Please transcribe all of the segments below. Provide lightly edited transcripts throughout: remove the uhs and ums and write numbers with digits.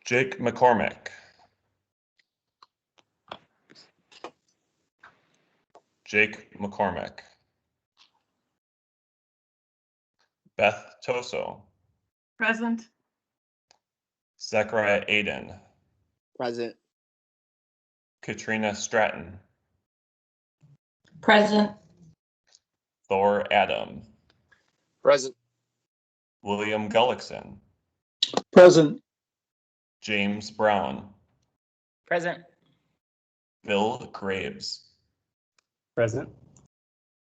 Jake McCormick. Jake McCormick. Beth Toso. Present. Zechariah Aiden. Present. Katrina Stratton. Present. Thor Adam. Present. William Gullickson. Present. James Brown. Present. Bill Graves. Present.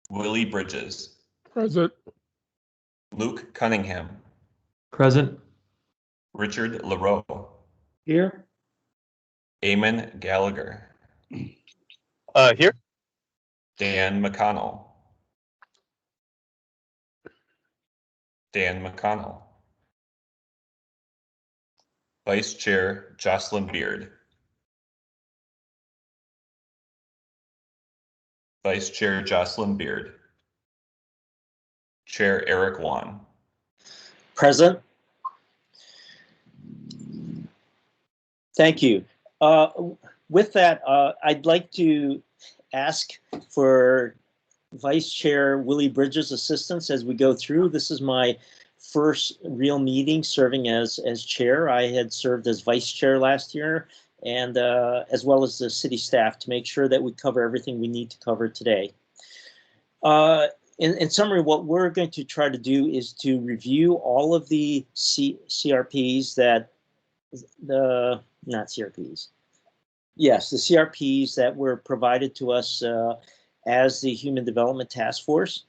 Willie Bridges. Present. Luke Cunningham. Present. Richard LaRoe. Here. Eamon Gallagher. Here. Dan McConnell. Dan McConnell. Vice Chair Jocelyn Beard. Vice Chair Jocelyn Beard. Chair Eric Wan. Present. Thank you. With that, I'd like to ask for Vice Chair Willie Bridges' assistance as we go through. This is my first real meeting serving as chair. I had served as vice chair last year, and as well as the city staff, to make sure that we cover everything we need to cover today. In summary, what we're going to try to do is to review all of the CRPs that not CRPs. Yes, the CRPs that were provided to us as the Human Development Task Force,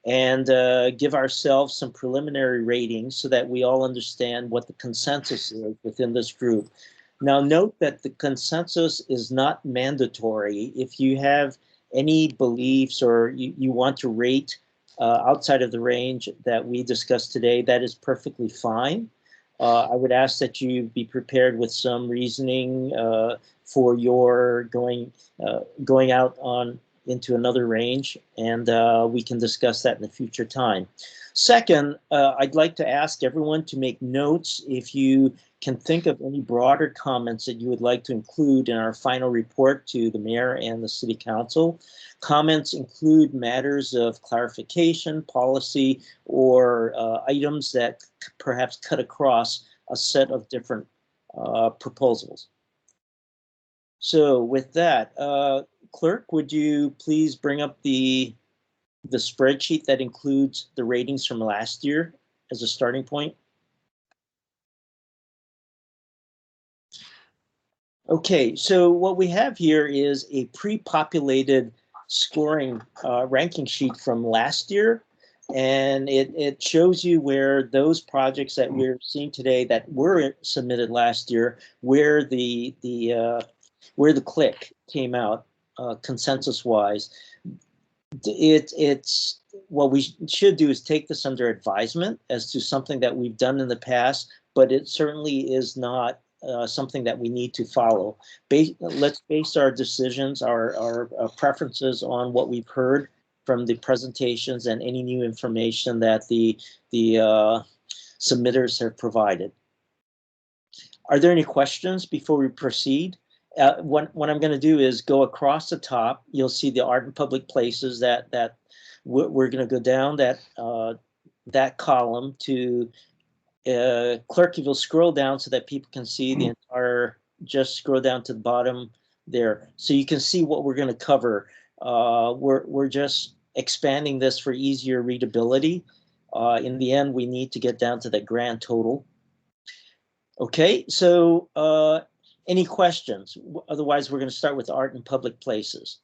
and give ourselves some preliminary ratings so that we all understand what the consensus is within this group. Now, note that the consensus is not mandatory. If you have any beliefs or you want to rate outside of the range that we discussed today, that is perfectly fine. I would ask that you be prepared with some reasoning for your going out into another range, and we can discuss that in a future time. Second, I'd like to ask everyone to make notes if you can think of any broader comments that you would like to include in our final report to the mayor and the city council. Comments include matters of clarification, policy, or items that perhaps cut across a set of different proposals. So with that, clerk, would you please bring up the spreadsheet that includes the ratings from last year as a starting point? Okay, so what we have here is a pre-populated scoring ranking sheet from last year, and it shows you where those projects that we're seeing today that were submitted last year, where the click came out consensus-wise. It's what we should do is take this under advisement as to something that we've done in the past, but it certainly is not something that we need to follow. Let's base our decisions, our preferences on what we've heard from the presentations and any new information that the submitters have provided. Are there any questions before we proceed? What I'm going to do is go across the top. You'll see the art and public places that we're going to go down that column to clerk. If you'll scroll down so that people can see the entire, just scroll down to the bottom there, so you can see what we're going to cover. We're just expanding this for easier readability. In the end, we need to get down to the grand total. Okay, so any questions? Otherwise, we're going to start with art and public places.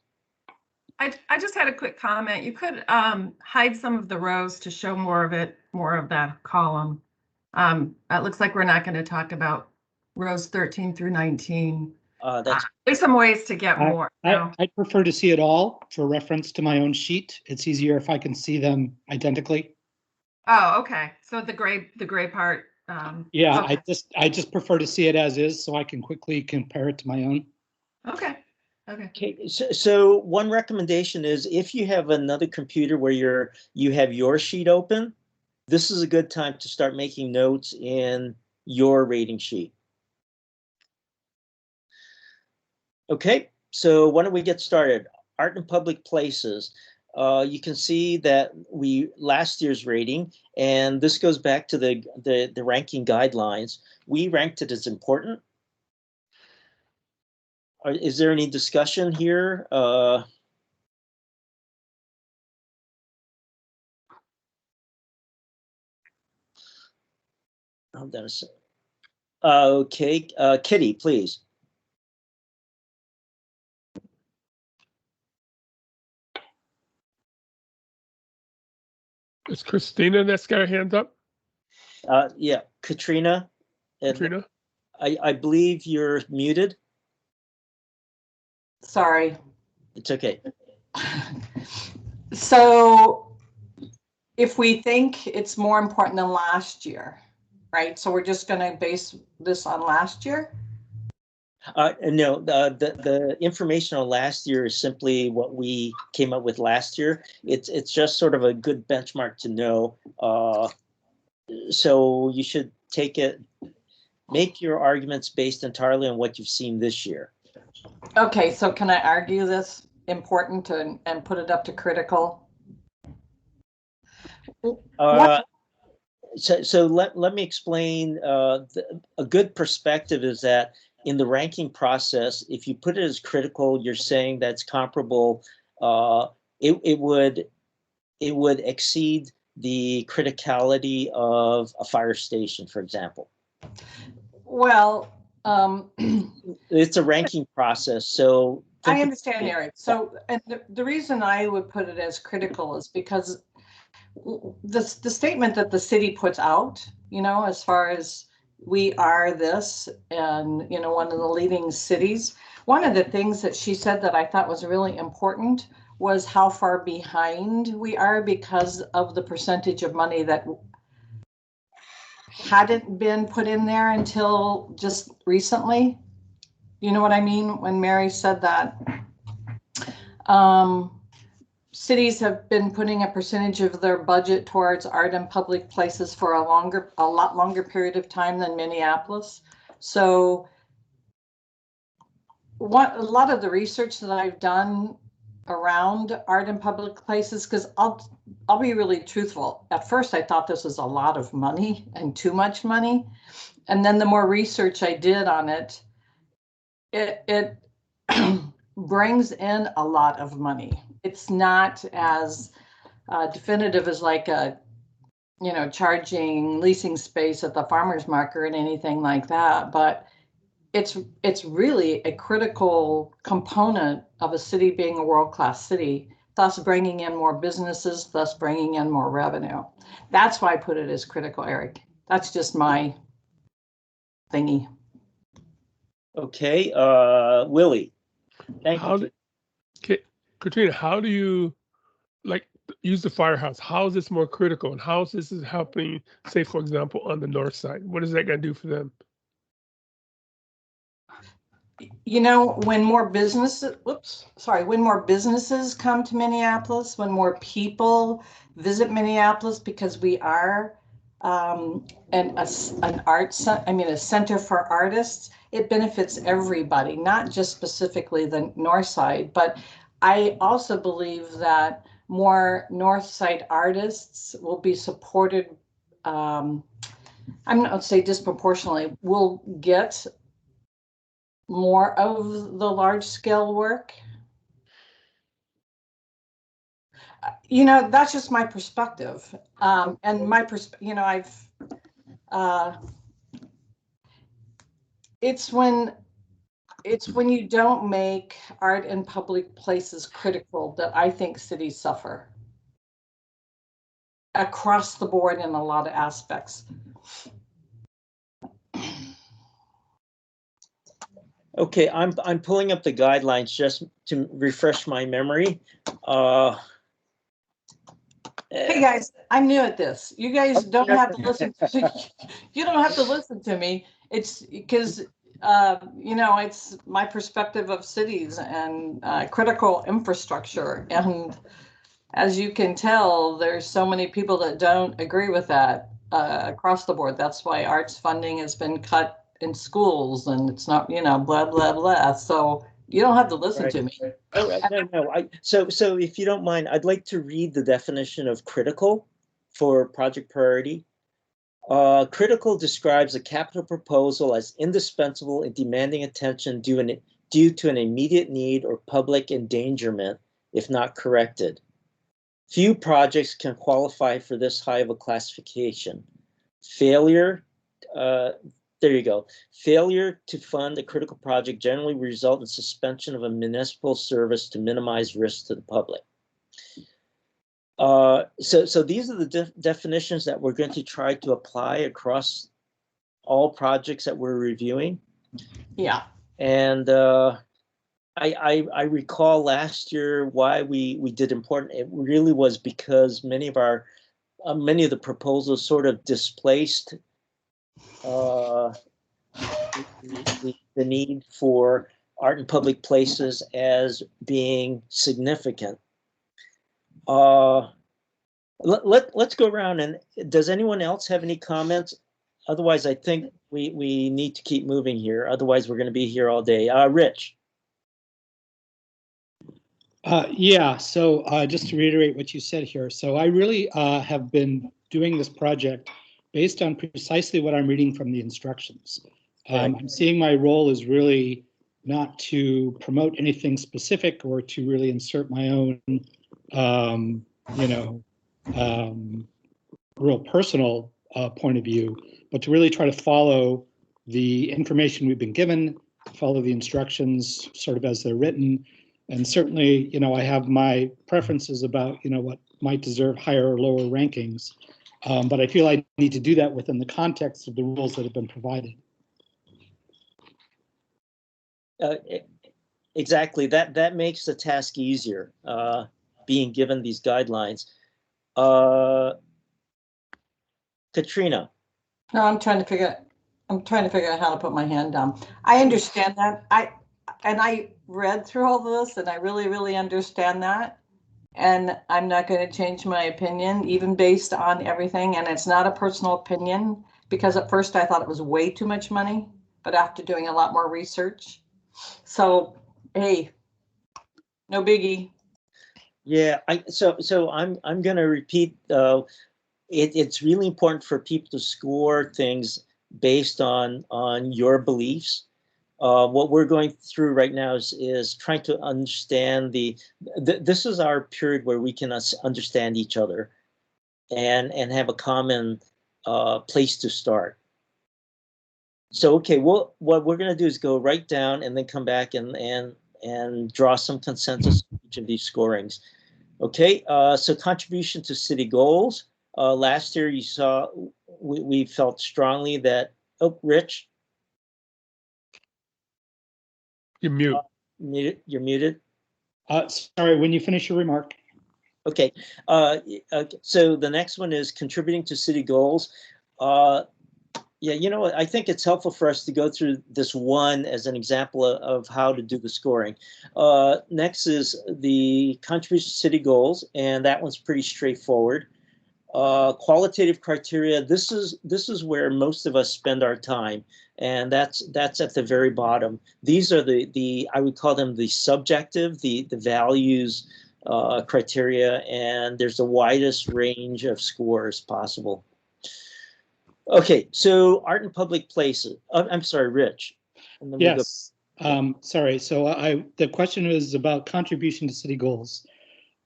I just had a quick comment. You could hide some of the rows to show more of that column. It looks like we're not going to talk about rows 13 through 19. There's some ways to get more. I'd prefer to see it all for reference to my own sheet. It's easier if I can see them identically. Oh, okay. So the gray part. Yeah, okay. I just prefer to see it as is, so I can quickly compare it to my own. Okay. Okay. So one recommendation is, if you have another computer where you have your sheet open, this is a good time to start making notes in your rating sheet. Okay, so why don't we get started? Art in public places. You can see that last year's rating, and this goes back to the ranking guidelines. We ranked it as important. Is there any discussion here? Hold on a second. Okay, Kitty, please. Is Christina that's got her hands up? Yeah, Katrina. Katrina? I believe you're muted. Sorry. It's okay. So if we think it's more important than last year, right? So we're just going to base this on last year? No, the information on last year is simply what we came up with last year. It's just sort of a good benchmark to know. So you should make your arguments based entirely on what you've seen this year. Okay, so can I argue this important and put it up to critical? So let me explain. A good perspective is that in the ranking process, if you put it as critical, you're saying that's comparable. It would exceed the criticality of a fire station, for example. Well, it's a ranking process, so I understand, Eric. So, and the reason I would put it as critical is because the statement that the city puts out, you know, as far as we are this and, you know, one of the leading cities, one of the things that she said that I thought was really important was how far behind we are because of the percentage of money that hadn't been put in there until just recently. You know what I mean? When Mary said that. Cities have been putting a percentage of their budget towards art and public places for a lot longer period of time than Minneapolis. So a lot of the research that I've done around art and public places, because I'll be really truthful. At first, I thought this was a lot of money and too much money. And then the more research I did on it, it brings in a lot of money. It's not as definitive as like charging leasing space at the farmer's market and anything like that. But it's really a critical component of a city being a world-class city, thus bringing in more businesses, thus bringing in more revenue. That's why I put it as critical, Eric. That's just my thingy. Okay, Willie. Thank you. Katrina, how do you use the Firehouse? How is this more critical, and how is this helping, say, for example, on the north side? What is that going to do for them? You know, when more businesses come to Minneapolis, when more people visit Minneapolis, because we are a center for artists, it benefits everybody, not just specifically the north side. But I also believe that more north side artists will be supported. I'm not going to say disproportionately, will get more of the large scale work. You know, that's just my perspective. And my it's when you don't make art in public places critical that I think cities suffer across the board in a lot of aspects. Okay, I'm pulling up the guidelines just to refresh my memory. Hey guys, I'm new at this. You guys don't have to listen. You don't have to listen to me. It's because it's my perspective of cities and critical infrastructure. And as you can tell, there's so many people that don't agree with that across the board. That's why arts funding has been cut in schools, and it's not, blah, blah, blah. So You don't have to listen Right. to me. Oh, no. So if you don't mind, I'd like to read the definition of critical for project priority. Critical describes a capital proposal as indispensable and demanding attention due to an immediate need or public endangerment if not corrected. Few projects can qualify for this high of a classification. Failure, there you go. Failure to fund a critical project generally result in suspension of a municipal service to minimize risk to the public. So these are the definitions that we're going to try to apply across all projects that we're reviewing. Yeah. And I recall last year why we did important. It really was because many of the proposals sort of displaced the need for art in public places as being significant. Let's go around, and does anyone else have any comments? Otherwise, I think we need to keep moving here. Otherwise, we're going to be here all day. Rich. Yeah, so just to reiterate what you said here. So I really have been doing this project based on precisely what I'm reading from the instructions. I'm seeing my role is really not to promote anything specific or to really insert my own, real personal point of view, but to really try to follow the information we've been given, follow the instructions sort of as they're written. And certainly, I have my preferences about, what might deserve higher or lower rankings. But I feel I need to do that within the context of the rules that have been provided. Exactly. That makes the task easier, being given these guidelines. Katrina. No, I'm trying to figure out how to put my hand down. I understand that. I read through all this and I really, really understand that. And I'm not going to change my opinion, even based on everything. And it's not a personal opinion, because at first I thought it was way too much money, but after doing a lot more research. So, hey, no biggie. Yeah, so I'm going to repeat. It's really important for people to score things based on your beliefs. What we're going through right now is trying to understand this is our period where we can understand each other and have a common place to start. So, okay, what we're going to do is go right down and then come back and draw some consensus on each of these scorings. Okay, so contribution to city goals. Last year you saw we felt strongly that, Rich. You're mute. You're muted. Sorry, when you finish your remark. Okay. So the next one is contributing to city goals. Yeah, I think it's helpful for us to go through this one as an example of how to do the scoring. Next is the contribution to city goals, and that one's pretty straightforward. Qualitative criteria. This is where most of us spend our time, and that's at the very bottom. These are the I would call them the subjective, the values criteria, and there's the widest range of scores possible. Okay, so art in public places. I'm sorry, Rich. Yes. Sorry. So the question is about contribution to city goals.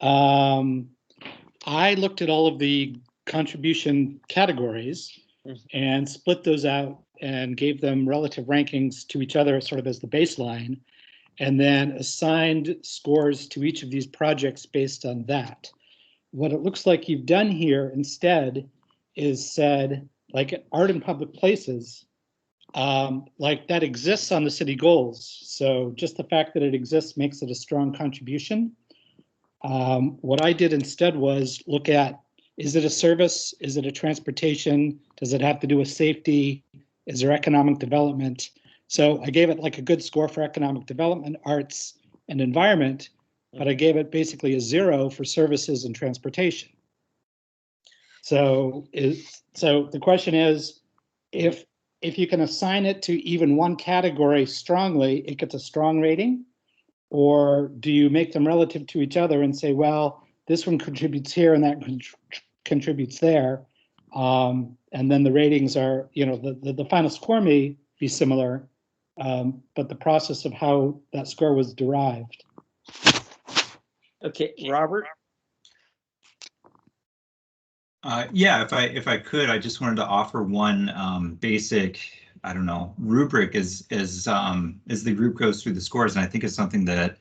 I looked at all of the contribution categories and split those out and gave them relative rankings to each other sort of as the baseline, and then assigned scores to each of these projects based on that. What it looks like you've done here instead is said, like art in public places, like that exists on the city goals. So just the fact that it exists makes it a strong contribution. What I did instead was look at, is it a service? Is it a transportation? Does it have to do with safety? Is there economic development? So I gave it like a good score for economic development, arts, and environment, but I gave it basically a 0 for services and transportation. So the question is, if you can assign it to even one category strongly, it gets a strong rating. Or do you make them relative to each other and say, well, this one contributes here and that contributes there? And then the ratings are, the final score may be similar, but the process of how that score was derived. Okay, Robert? Yeah, if I could, I just wanted to offer one basic, I don't know, rubric as the group goes through the scores, and I think it's something that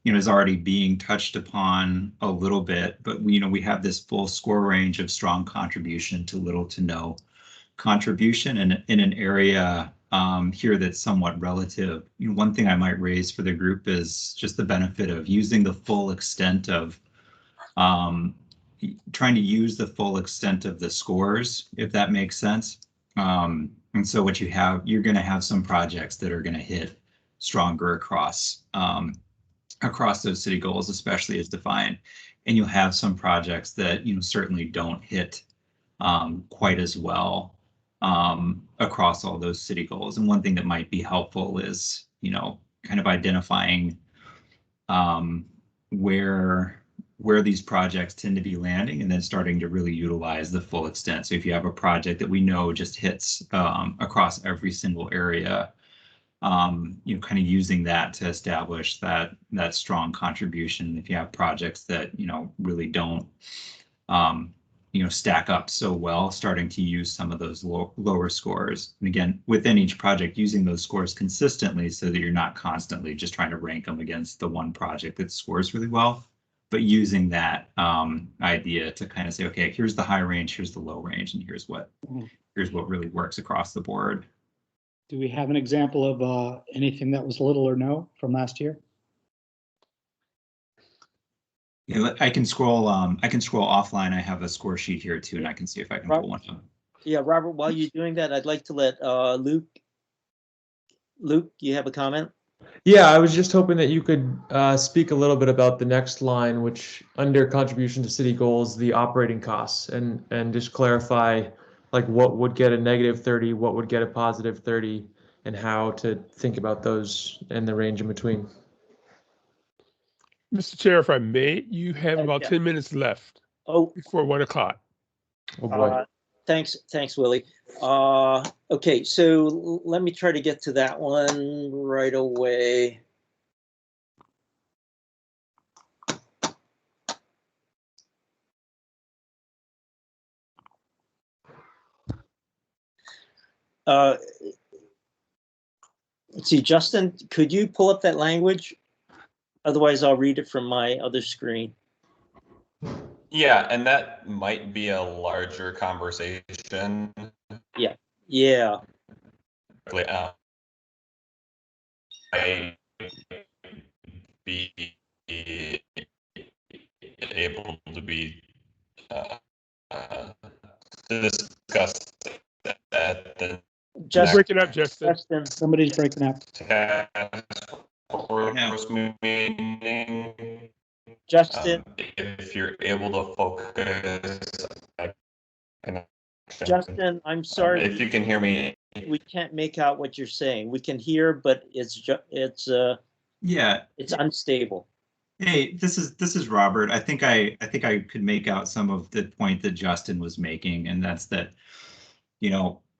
is already being touched upon a little bit. But we have this full score range of strong contribution to little to no contribution, and in an area here that's somewhat relative. One thing I might raise for the group is just the benefit of using the full extent of trying to use the full extent of the scores, if that makes sense. And so what you're going to have some projects that are going to hit stronger across those city goals, especially as defined. And you'll have some projects that certainly don't hit quite as well across all those city goals. And one thing that might be helpful is kind of identifying where these projects tend to be landing, and then starting to really utilize the full extent. So if you have a project that we know just hits across every single area, kind of using that to establish that strong contribution. If you have projects that really don't stack up so well, starting to use some of those lower scores. And again, within each project, using those scores consistently so that you're not constantly just trying to rank them against the one project that scores really well, but using that idea to kind of say, okay, here's the high range, here's the low range, and here's what really works across the board. Do we have an example of anything that was little or no from last year? Yeah, I can scroll offline. I have a score sheet here too, and I can see if I can pull one up. Yeah, Robert, while you're doing that, I'd like to let Luke, you have a comment? Yeah, I was just hoping that you could speak a little bit about the next line, which under contribution to city goals, the operating costs, and just clarify like what would get a -30, what would get a +30, and how to think about those and the range in between. Mr. Chair, if I may, you have about yeah. 10 minutes left before 1 o'clock. Oh boy. Thanks, Willie. Okay, so let me try to get to that one right away. Let's see, Justin, could you pull up that language? Otherwise, I'll read it from my other screen. Yeah, and that might be a larger conversation. Yeah. I be able to be discussed at the Just Break it up, Justin. Somebody's breaking up. task force meeting. Justin, If you're able to focus, Justin, I'm sorry. if you can hear me. We can't make out what you're saying. We can hear, but it's unstable. Hey, this is Robert. I think I could make out some of the point that Justin was making, and that's that,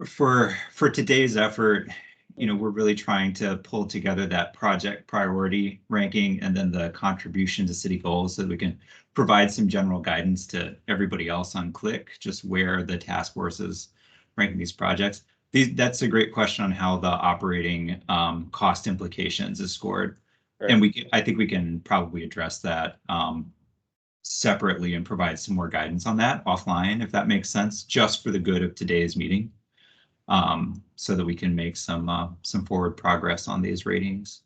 for today's effort, we're really trying to pull together that project priority ranking and then the contribution to city goals so that we can provide some general guidance to everybody else on Click, just where the task force is ranking these projects. That's a great question on how the operating cost implications is scored. Right. And I think we can probably address that separately and provide some more guidance on that offline, if that makes sense, just for the good of today's meeting, so that we can make some forward progress on these ratings.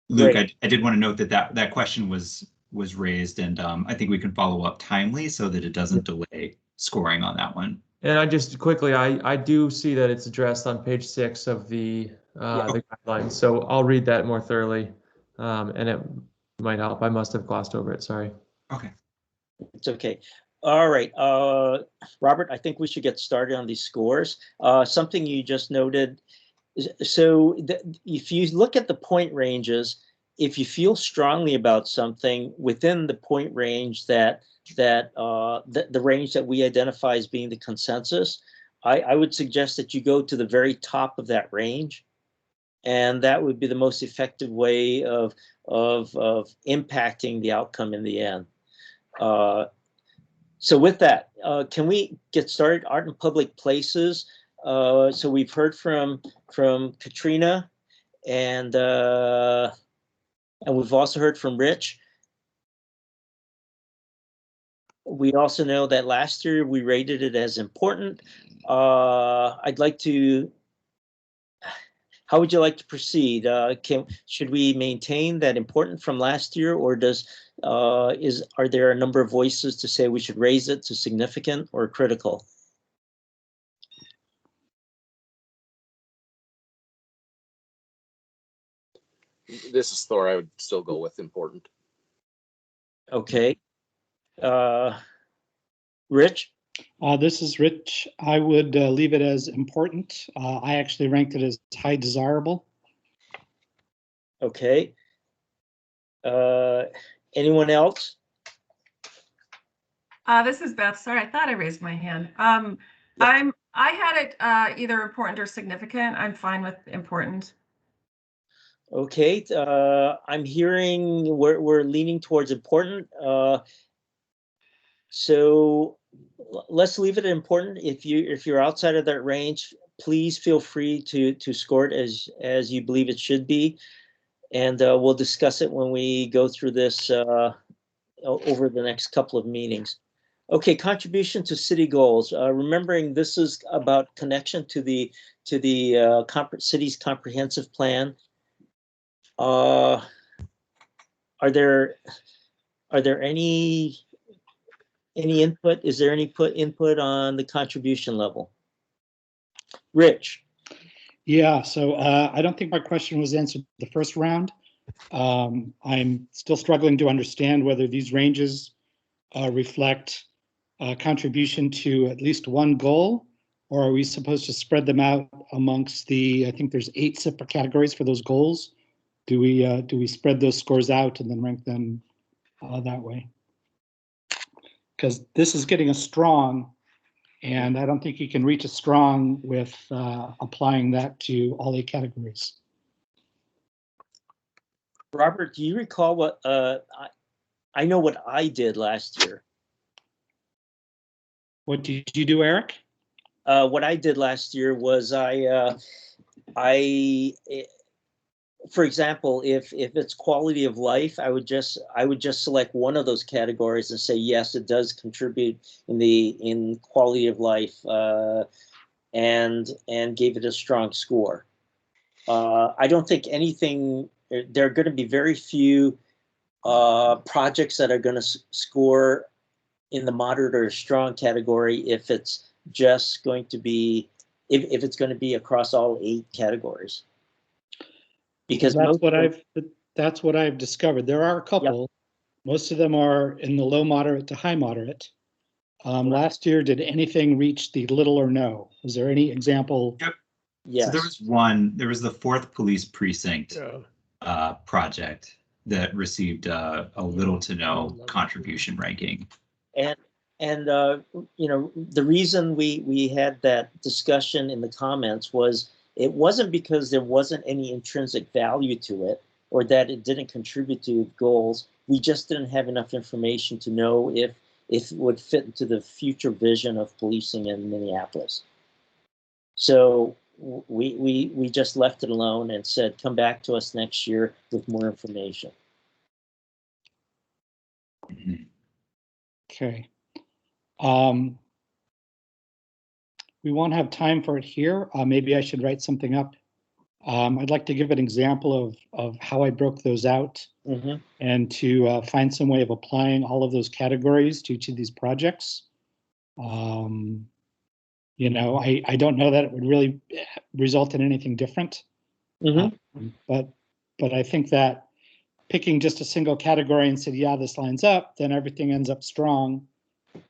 Luke, I did want to note that question was raised, and I think we can follow up timely so that it doesn't delay scoring on that one. And I just quickly, I do see that it's addressed on page 6 of the guidelines, so I'll read that more thoroughly, and it might help. I must have glossed over it. Sorry. Okay. It's okay. All right, Robert, I think we should get started on these scores. Something you just noted. So if you look at the point ranges, if you feel strongly about something within the point range the range that we identify as being the consensus, I would suggest that you go to the very top of that range, and that would be the most effective way of impacting the outcome in the end. So with that, can we get started? Art in public places. So we've heard from Katrina, and we've also heard from Rich. We also know that last year we rated it as important. I'd like to. How would you like to proceed? Should we maintain that important from last year, or are there a number of voices to say we should raise it to significant or critical? This is Thor. I would still go with important. Okay. Rich? This is Rich. I would leave it as important. I actually ranked it as high desirable. Okay. Anyone else? This is Beth. Sorry, I thought I raised my hand. I had it either important or significant. I'm fine with important. Okay. I'm hearing we're leaning towards important. So let's leave it important. If you're outside of that range, please feel free to score it as you believe it should be, and we'll discuss it when we go through this over the next couple of meetings. Okay, contribution to city goals. Remembering this is about connection to the city's comprehensive plan. Are there any input? Is there any input on the contribution level? Rich? Yeah, so I don't think my question was answered the first round. I'm still struggling to understand whether these ranges reflect contribution to at least one goal, or are we supposed to spread them out amongst I think there's 8 separate categories for those goals. Do we spread those scores out and then rank them that way? Because this is getting a strong, and I don't think you can reach a strong with applying that to all 8 categories. Robert, do you recall what I know what I did last year? What did you do, Eric? What I did last year was for example, if it's quality of life, I would just select one of those categories and say yes, it does contribute in quality of life, and gave it a strong score. I don't think anything. There are going to be very few projects that are going to score in the moderate or strong category if it's just going to be if it's going to be across all 8 categories. Because that's what I've discovered. There are a couple. Yep. Most of them are in the low moderate to high moderate. Last year, did anything reach the little or no? Was there any example? Yep. Yes. So there was one. There was the 4th Police Precinct project that received a little to no contribution ranking. And you know, the reason we had that discussion in the comments was it wasn't because there wasn't any intrinsic value to it or that it didn't contribute to goals. We just didn't have enough information to know if it would fit into the future vision of policing in Minneapolis. So we just left it alone and said, come back to us next year with more information. Okay. We won't have time for it here. Maybe I should write something up. I'd like to give an example of how I broke those out, and to find some way of applying all of those categories to each of these projects. You know, I don't know that it would really result in anything different. But I think that picking just a single category and saying, yeah, this lines up, then everything ends up strong,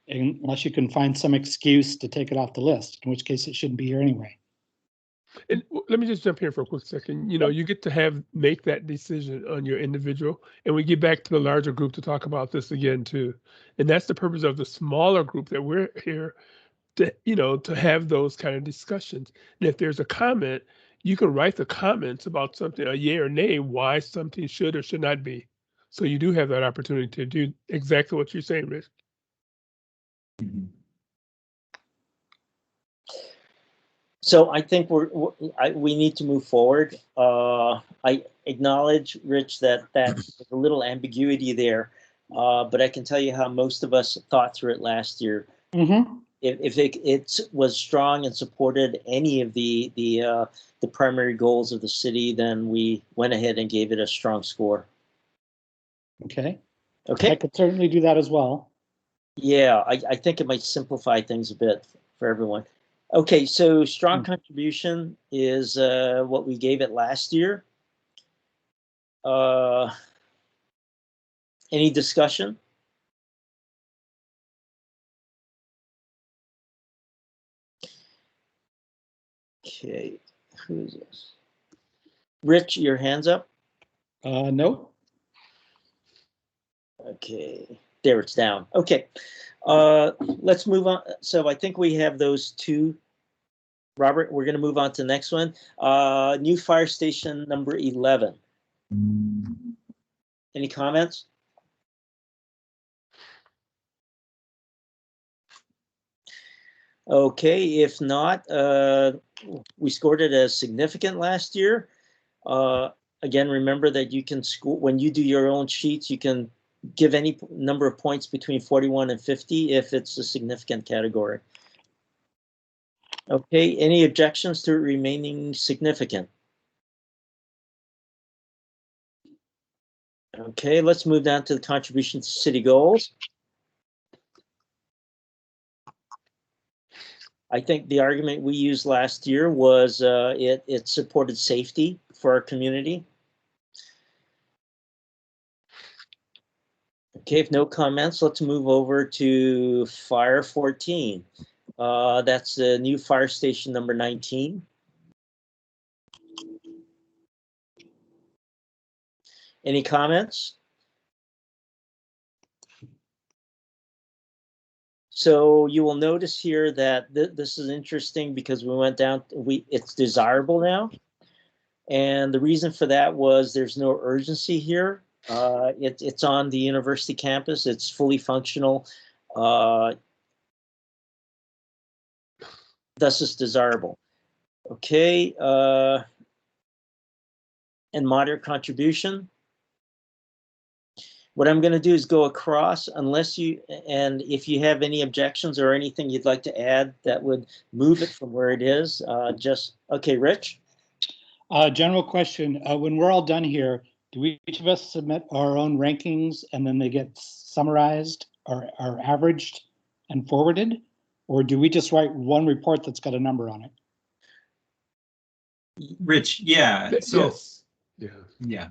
unless you can find some excuse to take it off the list, in which case it shouldn't be here anyway. And let me just jump here for a quick second. You know, you get to make that decision on your individual, and we get back to the larger group to talk about this again too. And that's the purpose of the smaller group that we're here to, you know, to have those kind of discussions. And if there's a comment, you can write the comments about something, a yay or nay, why something should or should not be. So you do have that opportunity to do exactly what you're saying, Rich. Mhm. So I think we need to move forward. I acknowledge, Rich, that there's a little ambiguity there, but I can tell you how most of us thought through it last year. Mm-hmm. If it was strong and supported any of the primary goals of the city, then we went ahead and gave it a strong score. Okay. I Okay. could certainly do that as well. Yeah, I think it might simplify things a bit for everyone. Okay, so strong contribution is what we gave it last year. Any discussion? Okay, who is this? Rich, your hand's up. No. Okay, there, it's down. Okay, let's move on. So I think we have those two. Robert, we're going to move on to the next one. New fire station number 11. Any comments? Okay, if not, we scored it as significant last year. Again, remember that you can score when you do your own sheets, you can give any number of points between 41 and 50 if it's a significant category. Okay, any objections to it remaining significant? Okay, let's move down to the contribution to city goals. I think the argument we used last year was it supported safety for our community. Okay, if no comments, let's move over to Fire 14. That's the new fire station number 19. Any comments? So you will notice here that this is interesting because we went down, it's desirable now. And the reason for that was there's no urgency here. It's on the university campus. It's fully functional. Thus it's desirable. Okay. And moderate contribution. What I'm going to do is go across unless and if you have any objections or anything you'd like to add that would move it from where it is, okay, Rich? General question, when we're all done here, do each of us submit our own rankings and then they get summarized or averaged and forwarded? Or do we just write one report that's got a number on it? Rich, yeah. So Yes. yeah.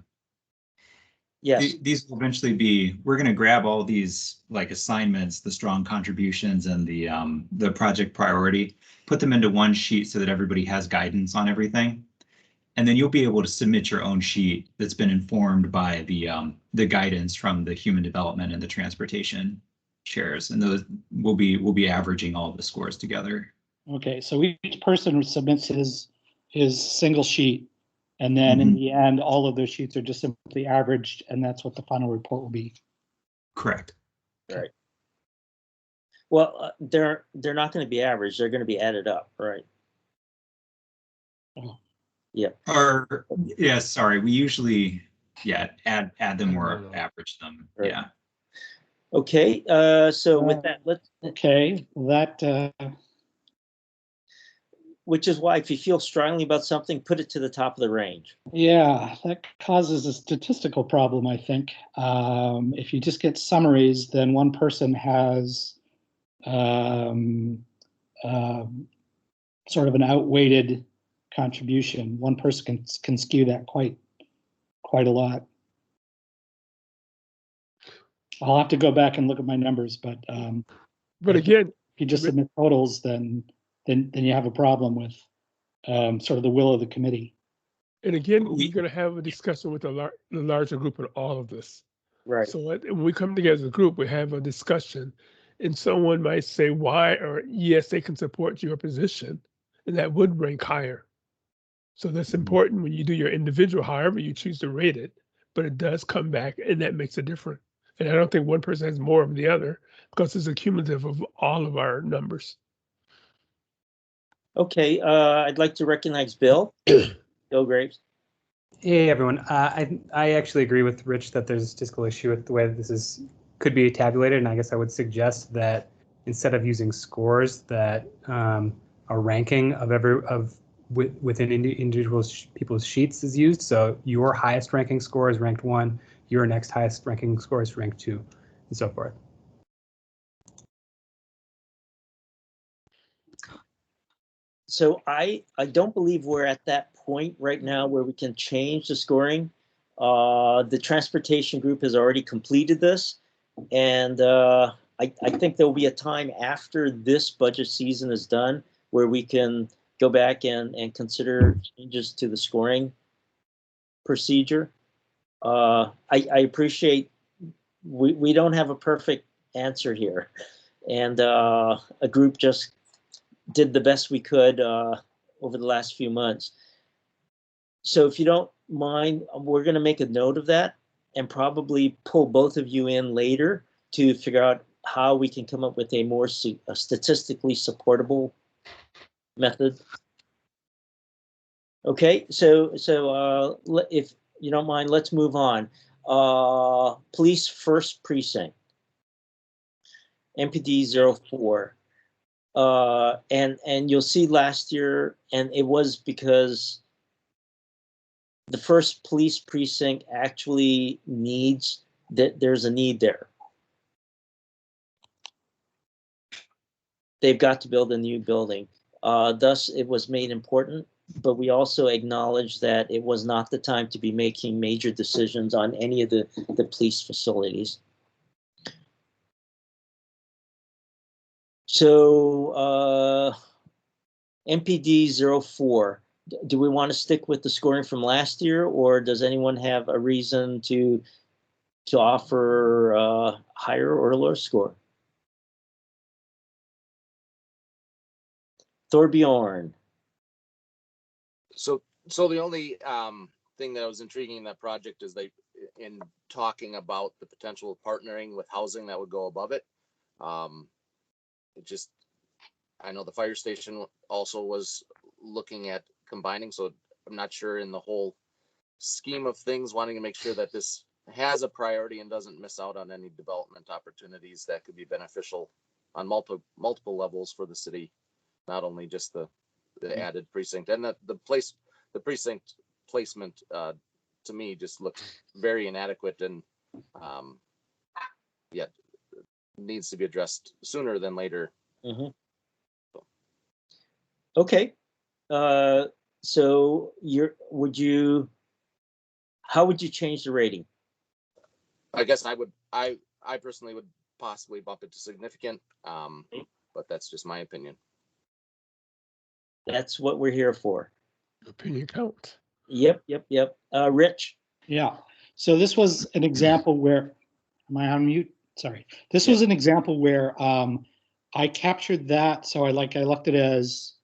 Yes. These will eventually be, we're going to grab all these like assignments, the strong contributions and the project priority, put them into one sheet so that everybody has guidance on everything. And then you'll be able to submit your own sheet that's been informed by the guidance from the human development and the transportation chairs. And those will be averaging all of the scores together. Okay, so each person submits his single sheet. And then in the end, all of those sheets are just simply averaged, and that's what the final report will be. Correct. Right. Well, they're not going to be averaged. They're going to be added up, right? Oh. Yeah. Or yeah, sorry. We usually add them or average them. Right. Yeah. Okay. So with that, okay, that. Which is why if you feel strongly about something, put it to the top of the range. Yeah, that causes a statistical problem, I think. If you just get summaries, then one person has sort of an outweighted contribution. One person can skew that quite a lot. I'll have to go back and look at my numbers, but again, if you just submit totals, then you have a problem with sort of the will of the committee. And again, we're going to have a discussion with the larger group on all of this. Right. So when we come together as a group, we have a discussion, and someone might say why, or yes, they can support your position, and that would rank higher. So that's important when you do your individual, however you choose to rate it, but it does come back, and that makes a difference. And I don't think one person has more of the other because it's a cumulative of all of our numbers. Okay, I'd like to recognize Bill. Bill Graves. Hey everyone, I actually agree with Rich that there's a statistical issue with the way that this could be tabulated, and I guess I would suggest that instead of using scores, that a ranking of within individual people's sheets is used. So your highest ranking score is ranked 1, your next highest ranking score is ranked 2, and so forth. So I don't believe we're at that point right now where we can change the scoring. The transportation group has already completed this, and I think there will be a time after this budget season is done where we can go back and consider changes to the scoring procedure. I appreciate we don't have a perfect answer here, and a group just did the best we could over the last few months. So if you don't mind, we're going to make a note of that and probably pull both of you in later to figure out how we can come up with a more statistically supportable method. Okay, so if you don't mind, let's move on. Police first precinct, MPD 04. And you'll see last year, and it was because the first police precinct actually needs that there's a need there. They've got to build a new building. Thus, it was made important, but we also acknowledge that it was not the time to be making major decisions on any of the police facilities. So MPD 04, do we want to stick with the scoring from last year, or does anyone have a reason to offer a higher or lower score? Thorbjorn. So the only thing that was intriguing in that project is in talking about the potential of partnering with housing that would go above it. I know the fire station also was looking at combining, so I'm not sure in the whole scheme of things, wanting to make sure that this has a priority and doesn't miss out on any development opportunities that could be beneficial on multiple levels for the city, not only just the added precinct. And the precinct placement to me just looks very inadequate and yet needs to be addressed sooner than later. Mm-hmm. Okay, so how would you change the rating? I guess I personally would possibly bump it to significant, but that's just my opinion. That's what we're here for. Opinion count. Yep. Rich? Yeah, so this was an example where, am I on mute? Sorry. This was an example where I captured that, so I left it as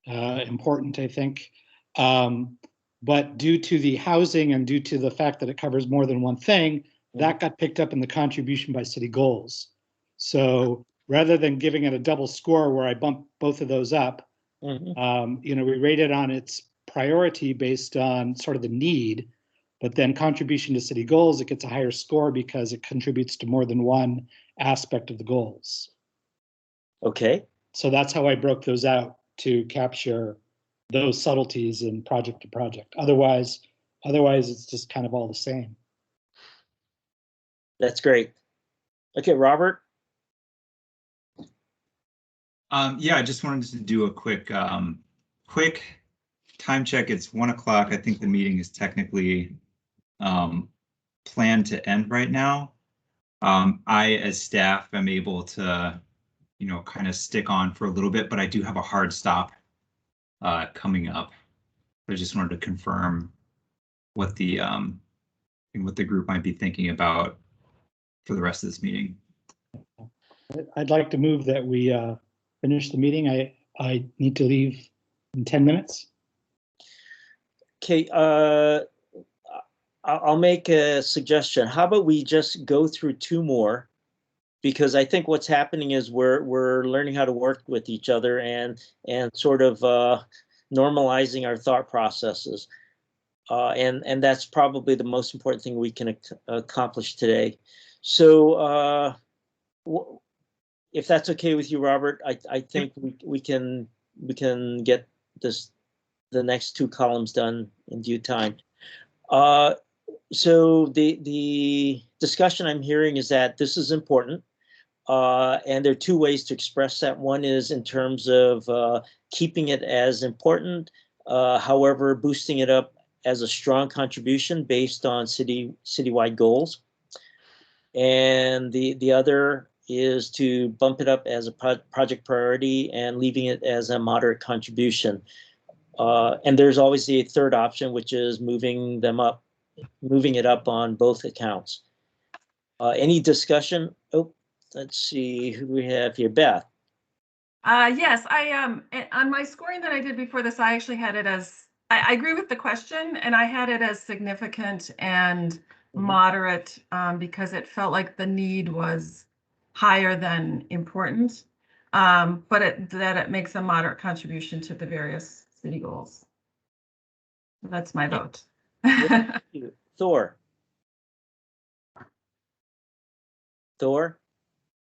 important, I think. But due to the housing and due to the fact that it covers more than one thing, that got picked up in the contribution by city goals. So rather than giving it a double score where I bumped both of those up, we rated on its priority based on sort of the need, but then contribution to city goals, it gets a higher score because it contributes to more than one aspect of the goals. Okay. So that's how I broke those out, to capture those subtleties in project to project. Otherwise it's just kind of all the same. That's great. Okay, Robert. Yeah, I just wanted to do a quick time check. It's 1 o'clock. I think the meeting is technically planned to end right now. I, as staff, am able to, kind of stick on for a little bit, but I do have a hard stop coming up. I just wanted to confirm what the group might be thinking about for the rest of this meeting. I'd like to move that we finish the meeting. I need to leave in 10 minutes. Okay, I'll make a suggestion. How about we just go through two more? Because I think what's happening is we're learning how to work with each other and sort of normalizing our thought processes. And that's probably the most important thing we can accomplish today. So if that's okay with you, Robert, I think we can get the next two columns done in due time. So the discussion I'm hearing is that this is important. And there are two ways to express that. One is in terms of keeping it as important, however, boosting it up as a strong contribution based on citywide goals. And the other is to bump it up as a project priority and leaving it as a moderate contribution. And there's always the third option, which is moving it up on both accounts. Any discussion? Oh, let's see who we have here. Beth. Yes, on my scoring that I did before this, I actually had it as, I agree with the question, and I had it as significant and moderate because it felt like the need was higher than important, but that it makes a moderate contribution to the various city goals. That's my vote. Thor. Thor?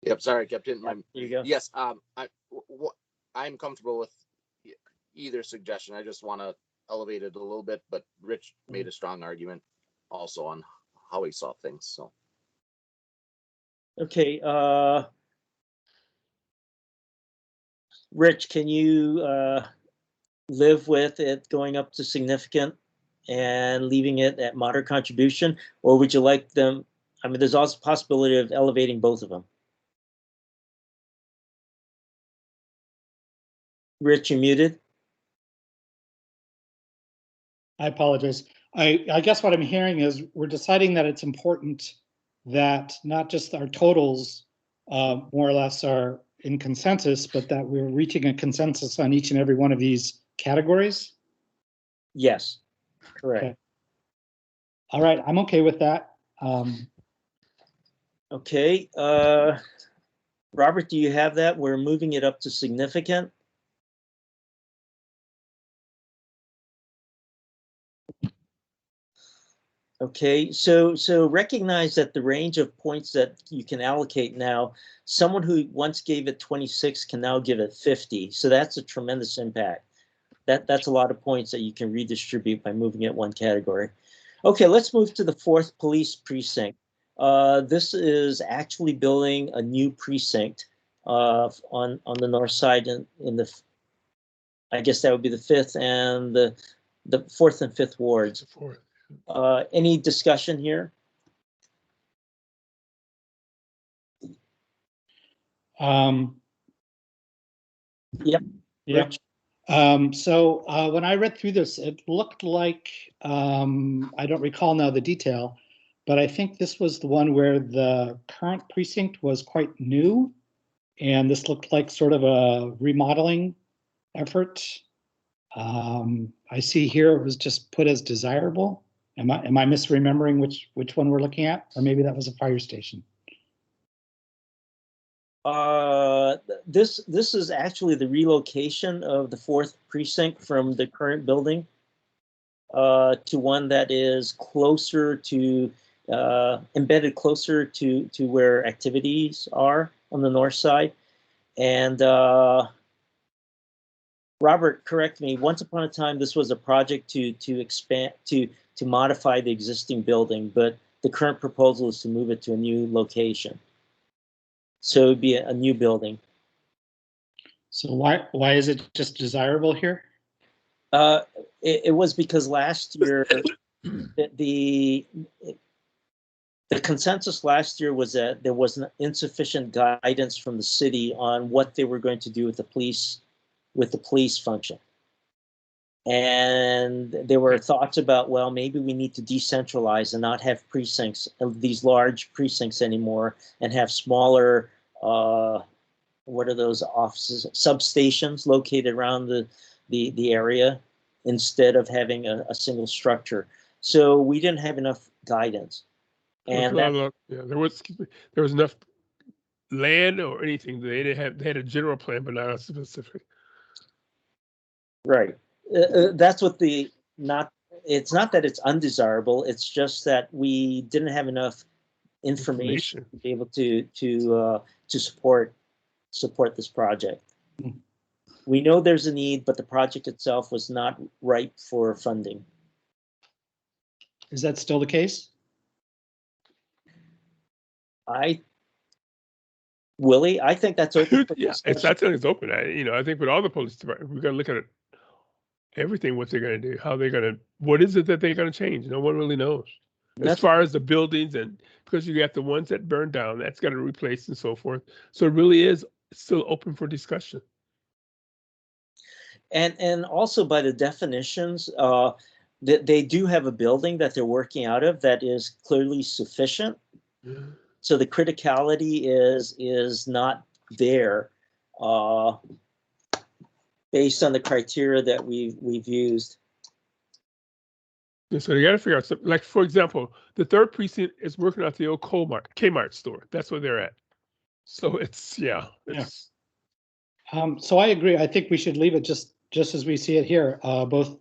Yep, sorry, I kept hitting my. There you go. Yes, I'm comfortable with either suggestion. I just want to elevate it a little bit, but Rich made a strong argument also on how he saw things. So. Okay, Rich, can you live with it going up to significant and leaving it at moderate contribution, or would you like them? I mean, there's also a possibility of elevating both of them. Rich, you muted. I apologize. I guess what I'm hearing is we're deciding that it's important that not just our totals more or less are in consensus, but that we're reaching a consensus on each and every one of these categories. Yes, correct. Okay. All right, I'm okay with that. Okay, Robert, do you have that? We're moving it up to significant. Okay, so recognize that the range of points that you can allocate now, someone who once gave it 26 can now give it 50. So that's a tremendous impact. That's a lot of points that you can redistribute by moving it one category. Okay, let's move to the fourth police precinct. This is actually building a new precinct on the north side in the, I guess that would be the 5th and the 4th and 5th wards. Any discussion here? Yep. Yeah. So when I read through this, it looked like, I don't recall now the detail, but I think this was the one where the current precinct was quite new. And this looked like sort of a remodeling effort. I see here it was just put as desirable. Am I misremembering which one we're looking at? Or maybe that was a fire station. This is actually the relocation of the 4th precinct from the current building to one that is closer to embedded closer to where activities are on the north side. And Robert, correct me. Once upon a time, this was a project to expand to modify the existing building, but the current proposal is to move it to a new location. So it'd be a new building. So why is it just desirable here? It was because last year the consensus last year was that there was insufficient guidance from the city on what they were going to do with the police function. And there were thoughts about, well, maybe we need to decentralize and not have precincts, these large precincts anymore, and have smaller, what are those offices, substations located around the area instead of having a single structure. So we didn't have enough guidance. And there was enough land or anything. They had a general plan, but not a specific. Right. That's what it's not that it's undesirable. It's just that we didn't have enough information to be able to support this project. We know there's a need, but the project itself was not ripe for funding. Is that still the case? Willie, I think that's open. Yeah, I think it's open. I think with all the police departments, we got to look at it, everything, what they're going to do, how they're going to, what is it that they're going to change? No one really knows. As far as the buildings, and because you got the ones that burned down, that's got to replace and so forth. So it really is still open for discussion. And also by the definitions, they do have a building that they're working out of that is clearly sufficient. Yeah. So the criticality is not there, based on the criteria that we've used. Yeah, so you got to figure out something. Like, for example, the 3rd precinct is working out the old Kmart store. That's where they're at. So it's yeah. So I agree. I think we should leave it just as we see it here, both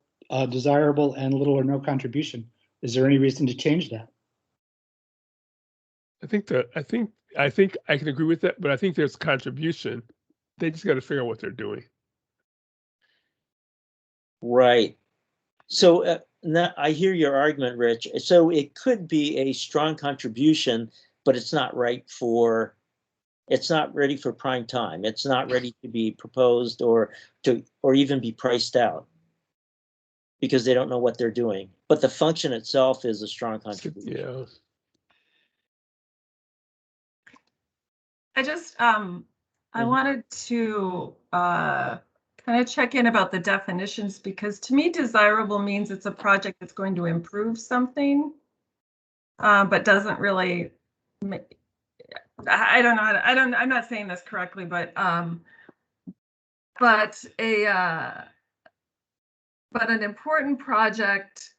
desirable and little or no contribution. Is there any reason to change that? I think I can agree with that, but I think there's contribution. They just got to figure out what they're doing. Right. So now I hear your argument, Rich. So it could be a strong contribution, but it's not ready for prime time. It's not ready to be proposed or even be priced out because they don't know what they're doing. But the function itself is a strong contribution. Yeah. I just I wanted to kind of check in about the definitions, because to me desirable means it's a project that's going to improve something, but doesn't really. I don't know. I'm not saying this correctly, but an important project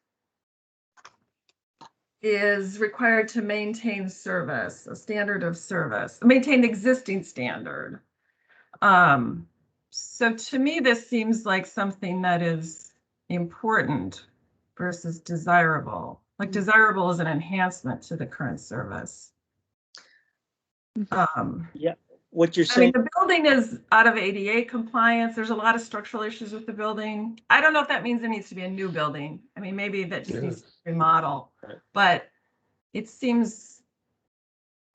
is required to maintain service, a standard of service, maintain the existing standard. So to me, this seems like something that is important versus desirable. Like desirable is an enhancement to the current service. Yeah, what you're saying. I mean, the building is out of ADA compliance. There's a lot of structural issues with the building. I don't know if that means it needs to be a new building. I mean, maybe that just needs to remodel, but it seems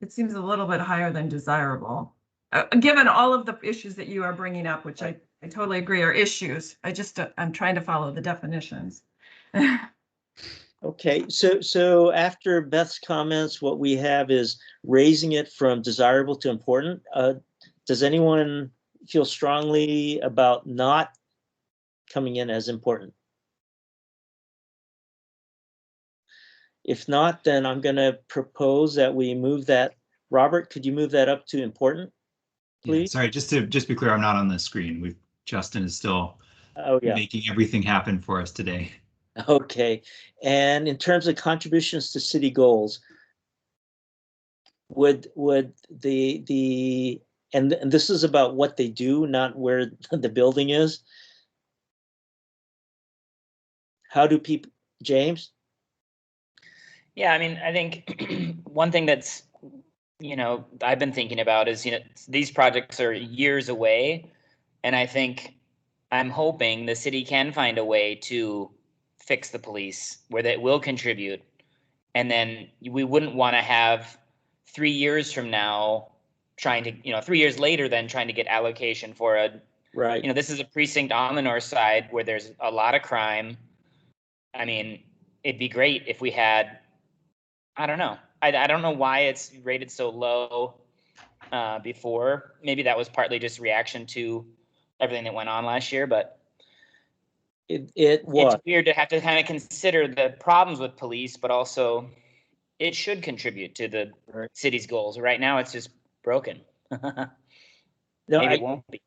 a little bit higher than desirable, given all of the issues that you are bringing up, which I totally agree are issues. I'm trying to follow the definitions. Okay, so after Beth's comments, what we have is raising it from desirable to important. Does anyone feel strongly about not coming in as important? If not, then I'm going to propose that we move that. Robert, could you move that up to important, please? Yeah, sorry, just to be clear, I'm not on the screen. Justin is still making everything happen for us today. Okay, and in terms of contributions to city goals, would the and this is about what they do, not where the building is. How do people, James? Yeah, I mean, I think one thing that's, I've been thinking about is, these projects are years away. And I think I'm hoping the city can find a way to fix the police where they will contribute. And then we wouldn't want to have 3 years from now trying to, 3 years later then trying to get allocation for right. This is a precinct on the north side where there's a lot of crime. I mean, it'd be great if we had, I don't know. I don't know why it's rated so low before. Maybe that was partly just reaction to everything that went on last year, but It was. It's weird to have to kind of consider the problems with police, but also it should contribute to the city's goals. Right now, it's just broken. No, Maybe it won't be.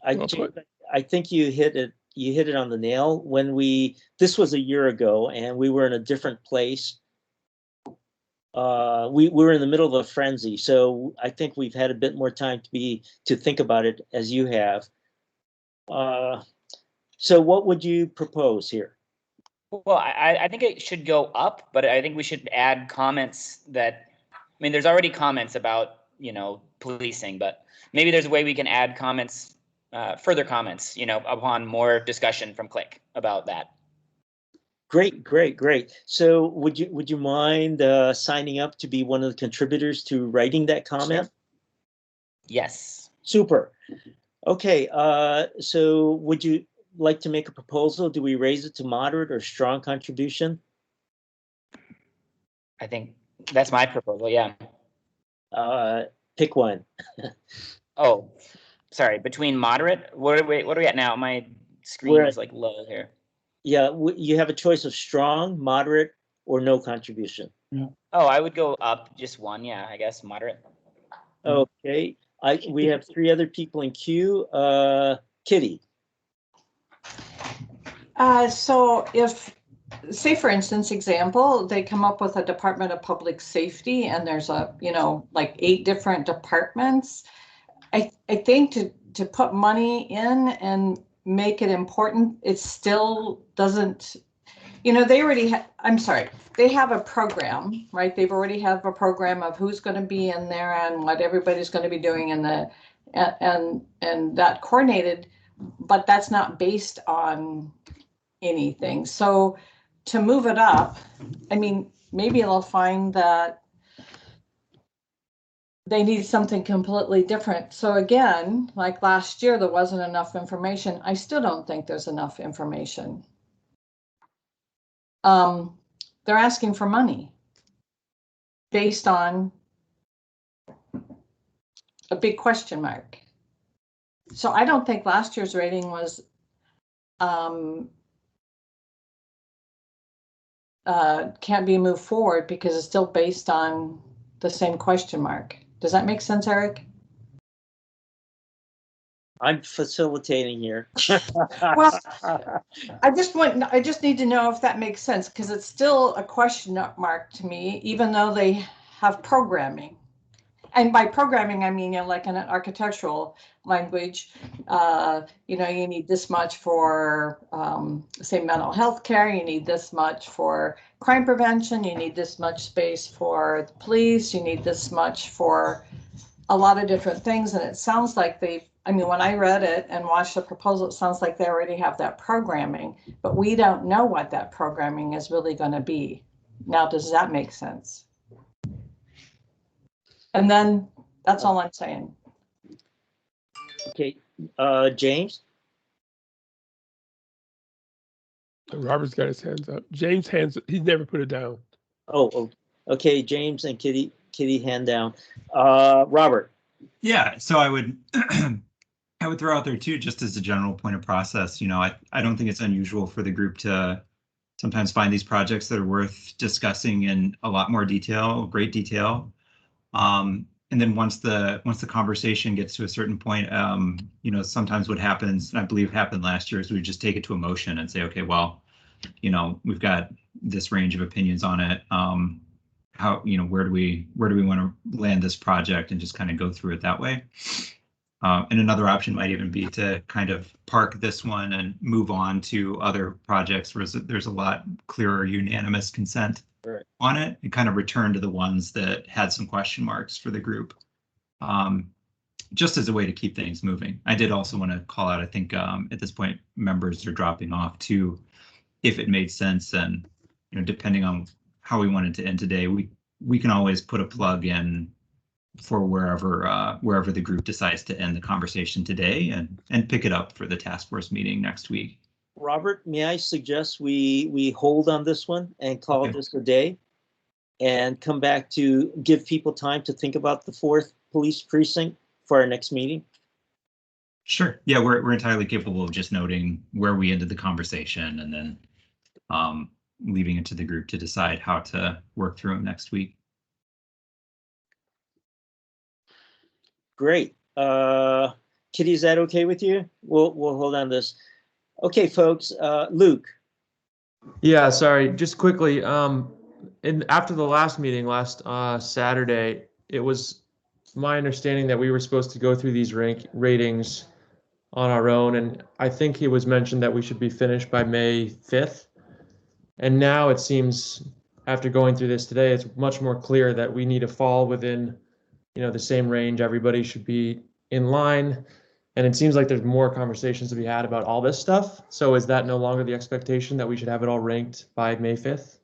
I think you hit it. You hit it on the nail. This was a year ago, and we were in a different place. We were in the middle of a frenzy, so I think we've had a bit more time to think about it as you have. So what would you propose here? Well, I think it should go up, but I think we should add comments that, I mean, there's already comments about, policing, but maybe there's a way we can add comments, further comments, upon more discussion from Click about that. Great. So would you mind signing up to be one of the contributors to writing that comment? Yes. Super. Okay, so would you like to make a proposal? Do we raise it to moderate or strong contribution? I think that's my proposal, yeah. Pick one. Oh, sorry, between moderate, what are we at now? My screen is like low here. Yeah, you have a choice of strong, moderate, or no contribution. Yeah. Oh, I would go up just one, yeah, I guess, moderate. Okay, we have 3 other people in queue. Kitty. So if, say for instance, example, they come up with a Department of Public Safety and there's like 8 different departments. I think to put money in and make it important, it still doesn't, they already they have a program, right? They've already have a program of who's going to be in there and what everybody's going to be doing and that coordinated, but that's not based on anything. So to move it up, I mean, maybe they'll find that they need something completely different. So again, like last year, there wasn't enough information. I still don't think there's enough information. They're asking for money based on a big question mark. So I don't think last year's rating was can't be moved forward because it's still based on the same question mark. Does that make sense, Eric? I'm facilitating here. Well, I just need to know if that makes sense because it's still a question mark to me, even though they have programming. And by programming, I mean, like in an architectural language, you need this much for, say, mental health care. You need this much for crime prevention. You need this much space for the police. You need this much for a lot of different things. And it sounds like when I read it and watched the proposal, it sounds like they already have that programming, but we don't know what that programming is really going to be. Now, does that make sense? And then that's all I'm saying. Okay, James? Robert's got his hands up. James' he's never put it down. Oh, okay, James and Kitty hand down. Robert? Yeah, so I would I would throw out there too, just as a general point of process, I don't think it's unusual for the group to sometimes find these projects that are worth discussing in a lot more detail, great detail. And then once the conversation gets to a certain point, sometimes what happens, and I believe happened last year, is we just take it to a motion and say, okay, well, we've got this range of opinions on it. Where do we want to land this project, and just kind of go through it that way. And another option might even be to kind of park this one and move on to other projects where there's a lot clearer unanimous consent on it, and kind of return to the ones that had some question marks for the group, just as a way to keep things moving. I did also want to call out, I think at this point, members are dropping off too, if it made sense, and depending on how we wanted to end today, we can always put a plug in for wherever the group decides to end the conversation today, and pick it up for the task force meeting next week. Robert, may I suggest we hold on this one and call this a day, and come back to give people time to think about the 4th police precinct for our next meeting? Sure. Yeah, we're entirely capable of just noting where we ended the conversation and then leaving it to the group to decide how to work through them next week. Great. Kitty, is that okay with you? We'll hold on to this. Okay, folks. Luke. Yeah, sorry. Just quickly, after the last meeting last Saturday, it was my understanding that we were supposed to go through these ratings on our own, and I think it was mentioned that we should be finished by May 5th. And now it seems, after going through this today, it's much more clear that we need to fall within, the same range. Everybody should be in line. And it seems like there's more conversations to be had about all this stuff. So is that no longer the expectation that we should have it all ranked by May 5th?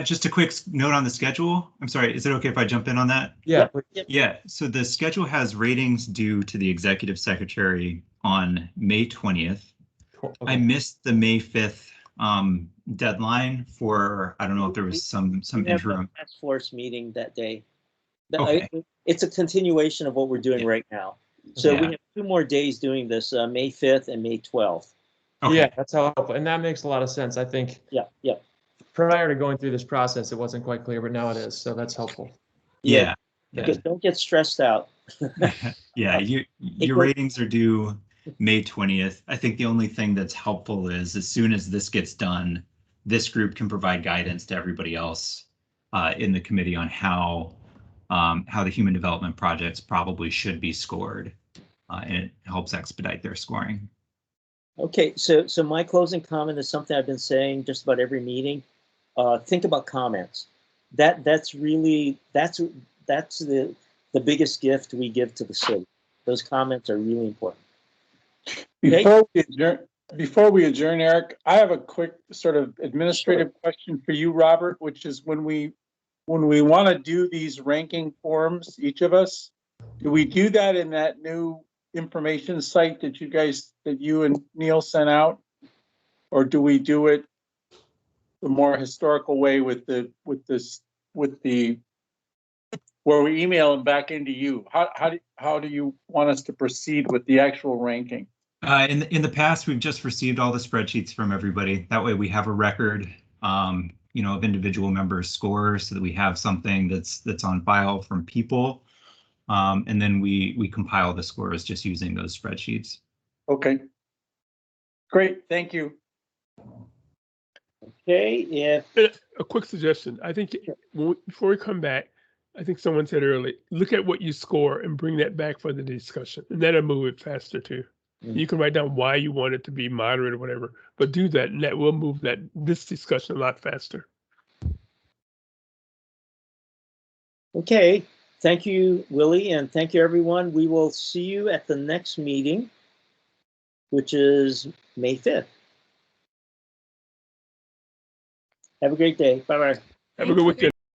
Just a quick note on the schedule. I'm sorry, is it okay if I jump in on that? Yeah. Yeah, so the schedule has ratings due to the executive secretary on May 20th. Okay. I missed the May 5th deadline for, I don't know if there was some interim. Task force meeting that day. Okay. It's a continuation of what we're doing right now. So Yeah. we have 2 more days doing this, May 5th and May 12th. Okay. Yeah, that's helpful. And that makes a lot of sense. I think Yeah. prior to going through this process, it wasn't quite clear, but now it is. So that's helpful. Yeah. Don't get stressed out. Yeah, your ratings are due May 20th. I think the only thing that's helpful is as soon as this gets done, this group can provide guidance to everybody else in the committee on how the human development projects probably should be scored, and it helps expedite their scoring. Okay, so my closing comment is something I've been saying just about every meeting. Think about comments. That's the biggest gift we give to the city. Those comments are really important. Before we adjourn, Eric, I have a quick sort of administrative question for you, Robert, which is when we want to do these ranking forms, each of us, do we do that in that new information site that you and Neil sent out? Or do we do it the more historical way with the where we email them back into you? How do you want us to proceed with the actual ranking? In the past, we've just received all the spreadsheets from everybody. That way we have a record, of individual members' scores so that we have something that's on file from people. And then we compile the scores just using those spreadsheets. Okay. Great, thank you. Okay, A quick suggestion. I think before we come back, I think someone said earlier, look at what you score and bring that back for the discussion, and that'll move it faster too. You can write down why you want it to be moderate or whatever, but do that, and that will move this discussion a lot faster. Okay, thank you, Willie, and thank you, everyone. We will see you at the next meeting, which is May 5th. Have a great day. Bye-bye. Have a good weekend.